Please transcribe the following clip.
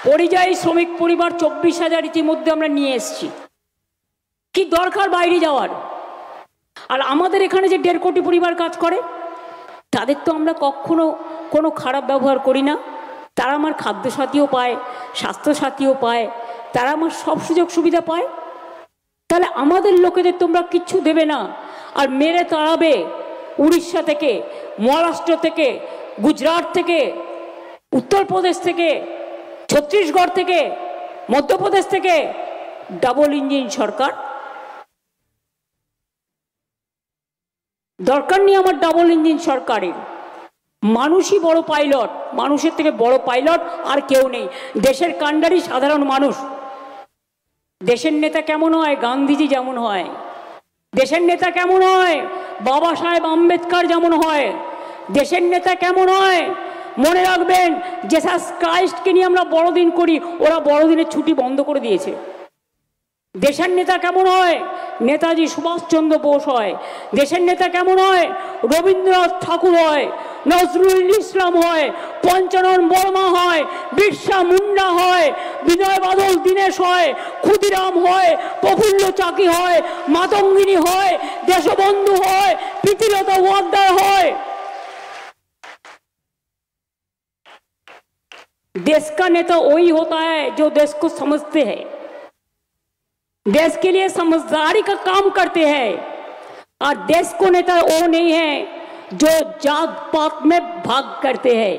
পরিযায়ী শ্রমিক পরিবার 24,000 ইতিমধ্যে আমরা নিয়ে এসেছি। কি দরকার বাইরে যাওয়ার? আর আমাদের এখানে যে 1.5 কোটি পরিবার কাজ করে, তাদের তো আমরা কখনো কোনো খারাপ ব্যবহার করি না। তারা আমার খাদ্যসাথীও পায়, স্বাস্থ্যসাথীও পায়, তারা আমার সব সুযোগ সুবিধা পায়। তাহলে আমাদের লোকেদের তোমরা কিচ্ছু দেবে না, আর মেরে তাড়াবে উড়িষ্যা থেকে, মহারাষ্ট্র থেকে, গুজরাট থেকে, উত্তরপ্রদেশ থেকে, ছত্তিশগড় থেকে, মধ্যপ্রদেশ থেকে। ডাবল ইঞ্জিন সরকার, দরকার নেই আমার ডাবল ইঞ্জিন সরকারের। মানুষই বড় পাইলট, মানুষের থেকে বড় পাইলট আর কেউ নেই। দেশের কাণ্ডারি সাধারণ মানুষ। দেশের নেতা কেমন হয়? গান্ধীজি যেমন হয়। দেশের নেতা কেমন হয়? বাবা সাহেব আম্বেদকর যেমন হয়। দেশের নেতা কেমন হয়? মনে রাখবেন, জেসাস ক্রাইস্টকে নিয়ে আমরা বড়দিন করি, ওরা বড়দিনের ছুটি বন্ধ করে দিয়েছে। দেশের নেতা কেমন হয়? নেতাজি সুভাষচন্দ্র বোস হয়। দেশের নেতা কেমন হয়? রবীন্দ্রনাথ ঠাকুর হয়, নজরুল ইসলাম হয়, পঞ্চানন বর্মা হয়, বিরসা মুন্ডা হয়, বিনয় বাদল দীনেশ হয়, ক্ষুদিরাম হয়, প্রফুল্ল চাকি হয়, মাতঙ্গিনী হয়, দেশবন্ধু হয়, প্রীতিলতা ওয়াদ্দেদার হয়। देश का नेता वही होता है जो देश को समझते हैं, देश के लिए समझदारी का काम करते हैं। और देश को नेता वो नहीं है जो जात पात में भाग करते हैं।